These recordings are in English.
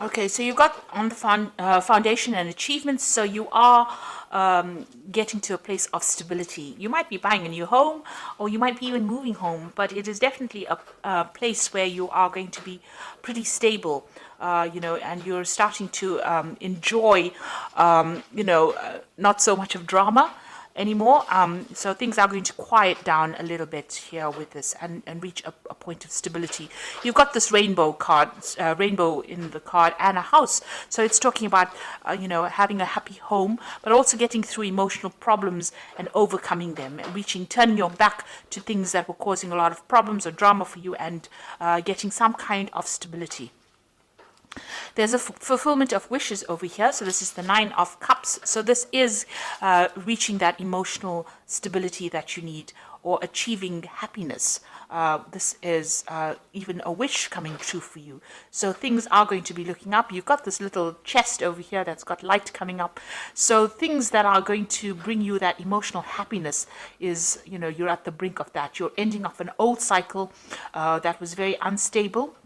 Okay, so you've got on the foundation and achievements, so you are getting to a place of stability. You might be buying a new home, or you might be even moving home, but it is definitely a place where you are going to be pretty stable, and you're starting to enjoy, not so much of drama anymore. So things are going to quiet down a little bit here with this and reach a point of stability. You've got this rainbow card, rainbow in the card, and a house. So it's talking about, having a happy home, but also getting through emotional problems and overcoming them, and turning your back to things that were causing a lot of problems or drama for you, and getting some kind of stability. There's a fulfillment of wishes over here. So this is the Nine of Cups. So this is reaching that emotional stability that you need, or achieving happiness. This is even a wish coming true for you. So things are going to be looking up. You've got this little chest over here that's got light coming up. So things that are going to bring you that emotional happiness is, you're at the brink of that. You're ending off an old cycle that was very unstable.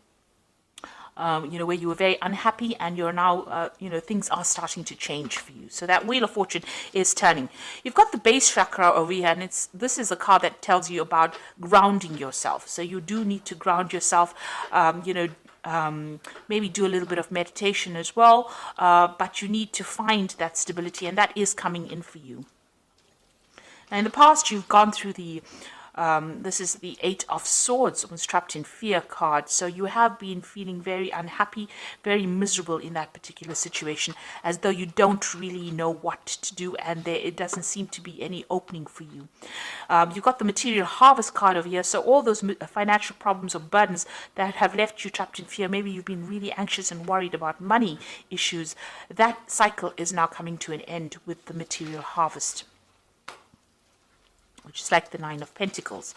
Where you were very unhappy, and you're now, things are starting to change for you. So that Wheel of Fortune is turning. You've got the base chakra over here, and this is a card that tells you about grounding yourself. So you do need to ground yourself, maybe do a little bit of meditation as well, but you need to find that stability, and that is coming in for you. Now, in the past, you've gone through this is the Eight of Swords, was trapped in fear card. So you have been feeling very unhappy, very miserable in that particular situation, as though you don't really know what to do, and it doesn't seem to be any opening for you. You've got the Material Harvest card over here. So all those financial problems or burdens that have left you trapped in fear, maybe you've been really anxious and worried about money issues, that cycle is now coming to an end with the Material Harvest, which is like the Nine of Pentacles.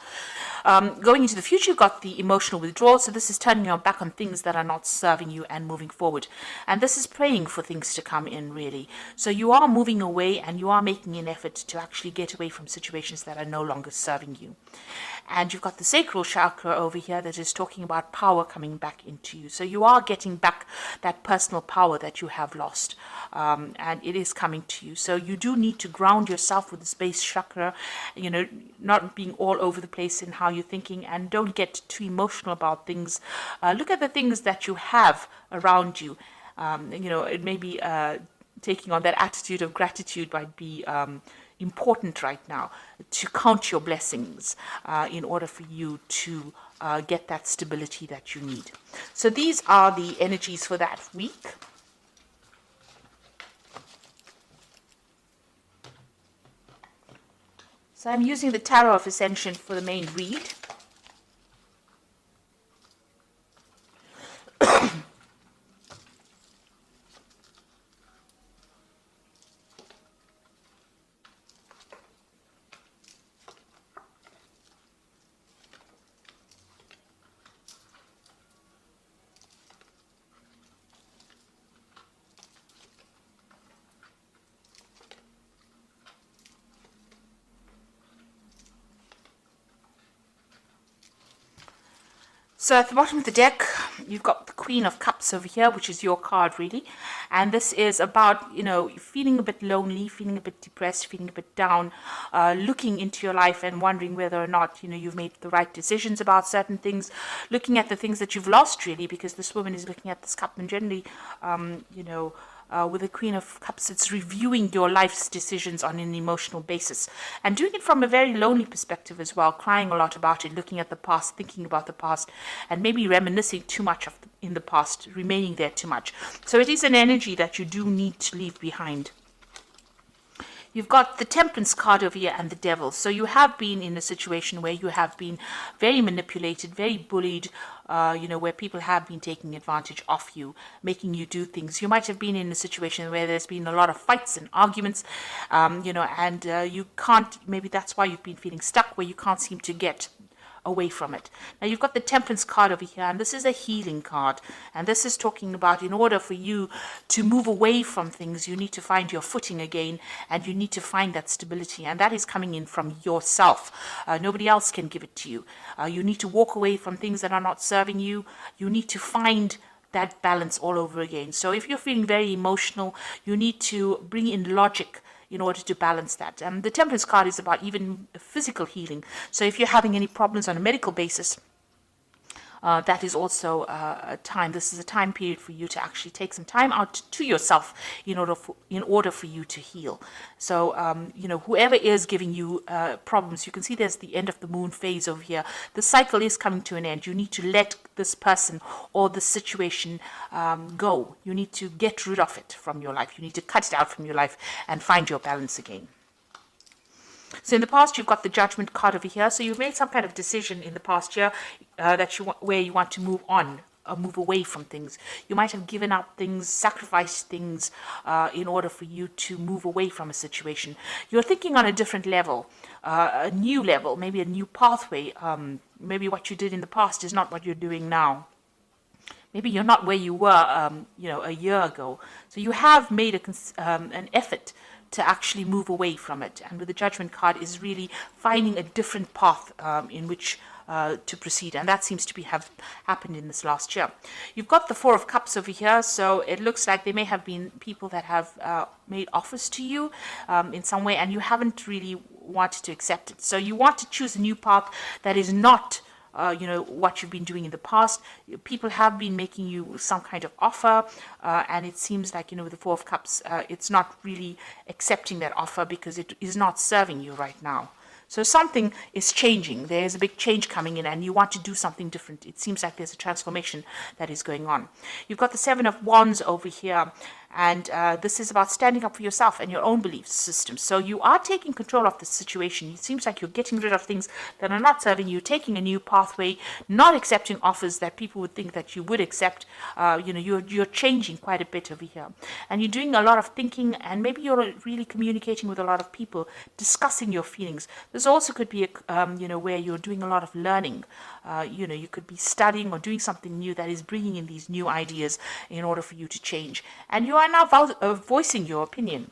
Going into the future, you've got the emotional withdrawal. So this is turning your back on things that are not serving you and moving forward. And this is praying for things to come in, really. So you are moving away, and you are making an effort to actually get away from situations that are no longer serving you. And you've got the sacral chakra over here that is talking about power coming back into you. So you are getting back that personal power that you have lost. And it is coming to you. So you do need to ground yourself with the base chakra, not being all over the place in how you're thinking, and don't get too emotional about things. Look at the things that you have around you. It may be taking on that attitude of gratitude might be important right now, to count your blessings in order for you to get that stability that you need. So these are the energies for that week. So I'm using the Tarot of Ascension for the main read. So at the bottom of the deck, you've got the Queen of Cups over here, which is your card, really. And this is about, feeling a bit lonely, feeling a bit depressed, feeling a bit down, looking into your life and wondering whether or not, you've made the right decisions about certain things, looking at the things that you've lost, really, because this woman is looking at this cup, and generally, with the Queen of Cups, it's reviewing your life's decisions on an emotional basis, and doing it from a very lonely perspective as well, crying a lot about it, looking at the past, thinking about the past, and maybe reminiscing too much in the past, remaining there too much. So it is an energy that you do need to leave behind. You've got the Temperance card over here and the Devil. So you have been in a situation where you have been very manipulated, very bullied, where people have been taking advantage of you, making you do things. You might have been in a situation where there's been a lot of fights and arguments, and you can't, maybe that's why you've been feeling stuck, where you can't seem to get away from it. Now you've got the Temperance card over here, and this is a healing card, and this is talking about, in order for you to move away from things, you need to find your footing again, and you need to find that stability, and that is coming in from yourself. Nobody else can give it to you. You need to walk away from things that are not serving you. You need to find that balance all over again. So if you're feeling very emotional, you need to bring in logic in order to balance that. The Temperance card is about even physical healing. So if you're having any problems on a medical basis, that is also a time. This is a time period for you to actually take some time out to yourself in order for you to heal. So whoever is giving you problems, you can see there's the end of the moon phase over here. The cycle is coming to an end. You need to let this person or the situation go. You need to get rid of it from your life. You need to cut it out from your life and find your balance again. So in the past, you've got the Judgment card over here. So you've made some kind of decision in the past year where you want to move on, or move away from things. You might have given up things, sacrificed things in order for you to move away from a situation. You're thinking on a different level, a new level, maybe a new pathway. Maybe what you did in the past is not what you're doing now. Maybe you're not where you were, a year ago. So you have made an effort to actually move away from it. And with the Judgment card is really finding a different path in which to proceed. And that seems to have happened in this last year. You've got the Four of Cups over here. So it looks like there may have been people that have made offers to you in some way, and you haven't really wanted to accept it. So you want to choose a new path that is not what you've been doing in the past. People have been making you some kind of offer, and it seems like, with the Four of Cups, it's not really accepting that offer because it is not serving you right now. So something is changing. There's a big change coming in and you want to do something different. It seems like there's a transformation that is going on. You've got the Seven of Wands over here. And this is about standing up for yourself and your own belief system. So you are taking control of the situation. It seems like you're getting rid of things that are not serving you, taking a new pathway, not accepting offers that people would think that you would accept. You're changing quite a bit over here. And you're doing a lot of thinking, and maybe you're really communicating with a lot of people, discussing your feelings. This also could be, where you're doing a lot of learning. You could be studying or doing something new that is bringing in these new ideas in order for you to change. And you are now voicing your opinion.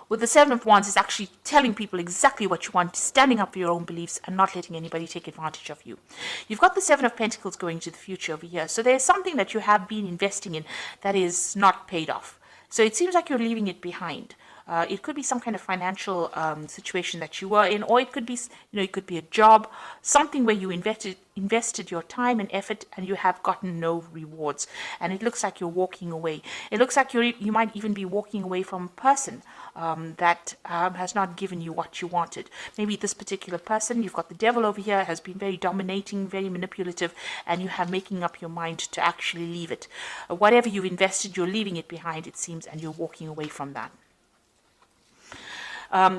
With the Seven of Wands, it's actually telling people exactly what you want, standing up for your own beliefs and not letting anybody take advantage of you. You've got the Seven of Pentacles going to the future over here. So there's something that you have been investing in that is not paid off. So it seems like you're leaving it behind. It could be some kind of financial situation that you were in, or it could be, it could be a job, something where you invested your time and effort and you have gotten no rewards. And it looks like you're walking away. It looks like you might even be walking away from a person that has not given you what you wanted. Maybe this particular person, you've got the Devil over here, has been very dominating, very manipulative, and you have making up your mind to actually leave it. Whatever you've invested, you're leaving it behind, it seems, and you're walking away from that.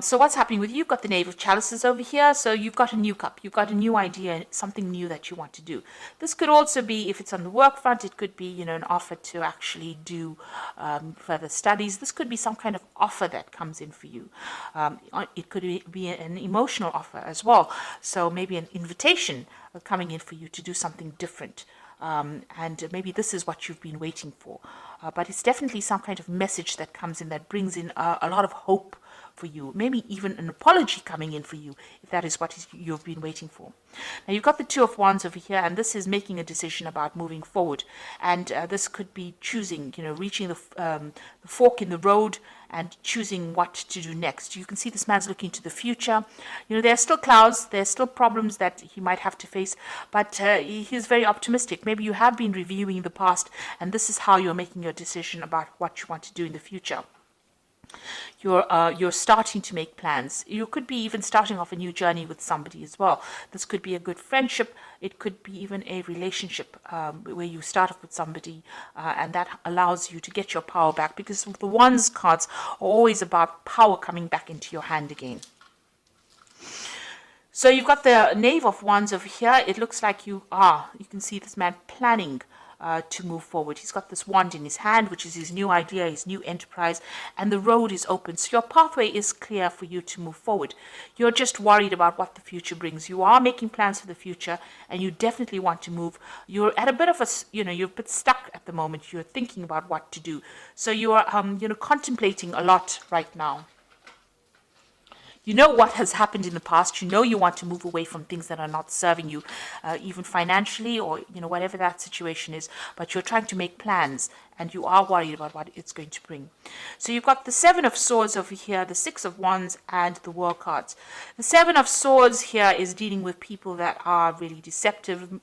So what's happening with you? You've got the Knave of Chalices over here. So you've got a new cup. You've got a new idea, something new that you want to do. This could also be, if it's on the work front, it could be, an offer to actually do further studies. This could be some kind of offer that comes in for you. It could be an emotional offer as well. So maybe an invitation coming in for you to do something different. And maybe this is what you've been waiting for. But it's definitely some kind of message that comes in that brings in a lot of hope for you, maybe even an apology coming in for you, if that is what you've been waiting for. Now you've got the Two of Wands over here, and this is making a decision about moving forward. And this could be choosing, reaching the fork in the road and choosing what to do next. You can see this man's looking to the future. There are still clouds, there's still problems that he might have to face, but he's very optimistic. Maybe you have been reviewing the past, and this is how you're making your decision about what you want to do in the future. You're starting to make plans. You could be even starting off a new journey with somebody as well. This could be a good friendship. It could be even a relationship where you start off with somebody and that allows you to get your power back, because the Wands cards are always about power coming back into your hand again. So you've got the Knave of Wands over here. It looks like you can see this man planning to move forward. He's got this wand in his hand, which is his new idea, his new enterprise, and the road is open. So your pathway is clear for you to move forward. You're just worried about what the future brings. You are making plans for the future, and you definitely want to move. You're at a bit of you're a bit stuck at the moment. You're thinking about what to do. So you are, contemplating a lot right now. You know what has happened in the past. You know you want to move away from things that are not serving you, even financially, or whatever that situation is. But you're trying to make plans, and you are worried about what it's going to bring. So you've got the Seven of Swords over here, the Six of Wands, and the World cards. The Seven of Swords here is dealing with people that are really deceptive,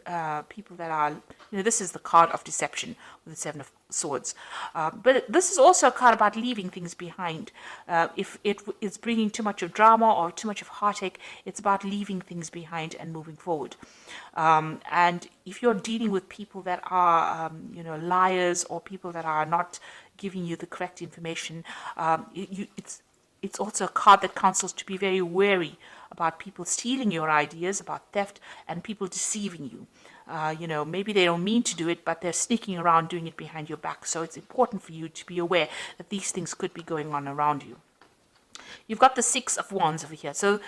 people that are, this is the card of deception with the Seven of Swords. But this is also a card about leaving things behind. If it is bringing too much of drama or too much of heartache, it's about leaving things behind and moving forward. And if you're dealing with people that are, liars, or people that are not giving you the correct information, it's also a card that counsels to be very wary about people stealing your ideas, about theft, and people deceiving you. Maybe they don't mean to do it, but they're sneaking around doing it behind your back. So it's important for you to be aware that these things could be going on around you. You've got the Six of Wands over here. So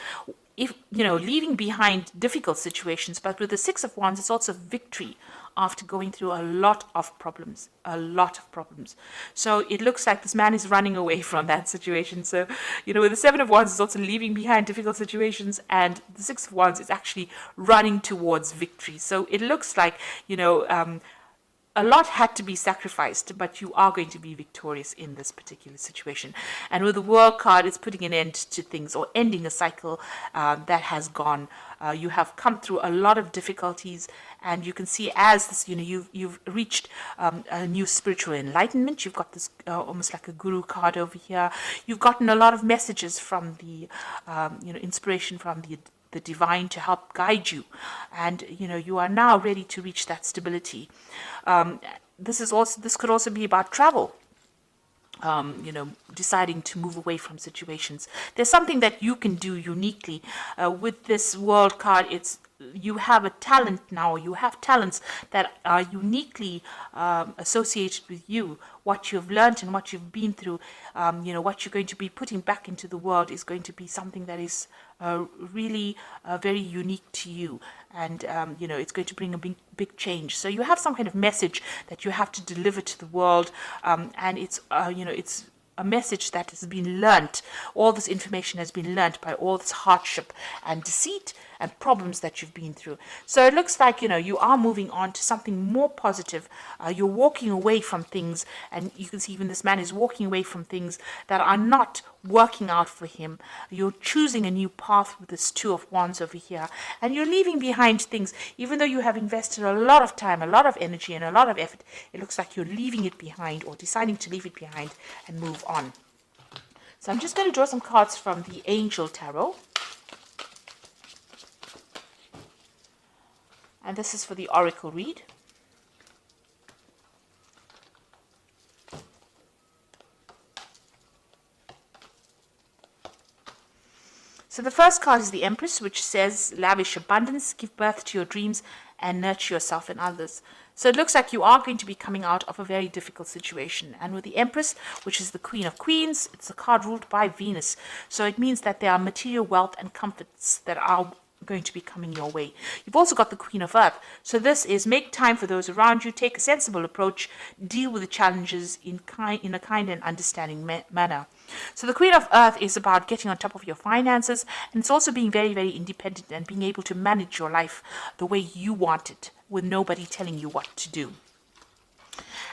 if, leaving behind difficult situations, but with the Six of Wands, it's also victory after going through a lot of problems. So it looks like this man is running away from that situation. So, with the Seven of Wands, it's also leaving behind difficult situations, and the Six of Wands is actually running towards victory. So it looks like, a lot had to be sacrificed, but you are going to be victorious in this particular situation. And with the World card, it's putting an end to things, or ending a cycle that has gone. You have come through a lot of difficulties, and you can see as this, you've reached a new spiritual enlightenment. You've got this almost like a guru card over here. You've gotten a lot of messages from the, inspiration from the divine to help guide you, and you are now ready to reach that stability. This could also be about travel. Deciding to move away from situations. There's something that you can do uniquely with this World card. You have a talent now. You have talents that are uniquely associated with you. What you've learned and what you've been through, what you're going to be putting back into the world is going to be something that is really very unique to you. And, it's going to bring a big change. So you have some kind of message that you have to deliver to the world. And it's a message that has been learnt. All this information has been learnt by all this hardship and deceit and problems that you've been through. So it looks like, you are moving on to something more positive. You're walking away from things, and you can see even this man is walking away from things that are not working out for him. You're choosing a new path with this Two of Wands over here, and you're leaving behind things. Even though you have invested a lot of time, a lot of energy, and a lot of effort, it looks like you're leaving it behind, or deciding to leave it behind and move on. So I'm just going to draw some cards from the Angel Tarot. And this is for the Oracle read. So the first card is the Empress, which says, lavish abundance, give birth to your dreams, and nurture yourself and others. So it looks like you are going to be coming out of a very difficult situation. And with the Empress, which is the Queen of Queens, it's a card ruled by Venus. So it means that there are material wealth and comforts that are going to be coming your way. You've also got the Queen of Earth. So this is make time for those around you, take a sensible approach, deal with the challenges in a kind and understanding manner. So the Queen of Earth is about getting on top of your finances, and it's also being very, very independent and being able to manage your life the way you want it, with nobody telling you what to do.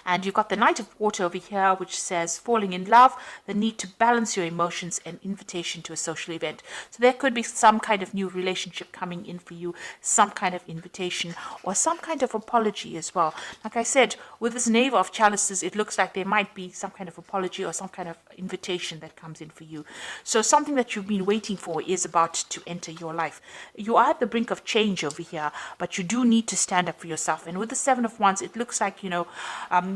And you've got the Knight of Water over here, which says falling in love, the need to balance your emotions, and invitation to a social event. So there could be some kind of new relationship coming in for you, some kind of invitation, or some kind of apology as well. Like I said, with this Knave of Chalices, it looks like there might be some kind of apology or some kind of invitation that comes in for you. So something that you've been waiting for is about to enter your life. You are at the brink of change over here, but you do need to stand up for yourself. And with the Seven of Wands, it looks like,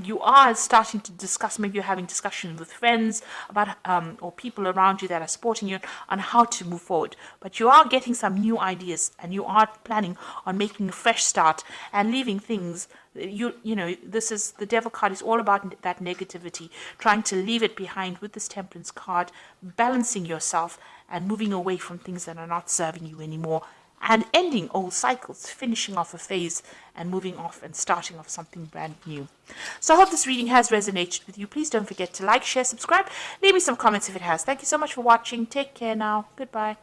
you are starting to discuss, maybe you're having discussions with friends about or people around you that are supporting you on how to move forward. But you are getting some new ideas, and you are planning on making a fresh start and leaving things. This is the Devil card is all about that negativity, trying to leave it behind with this Temperance card, balancing yourself and moving away from things that are not serving you anymore, and ending old cycles, finishing off a phase and moving off and starting off something brand new. So I hope this reading has resonated with you. Please don't forget to like, share, subscribe. Leave me some comments if it has. Thank you so much for watching. Take care now. Goodbye.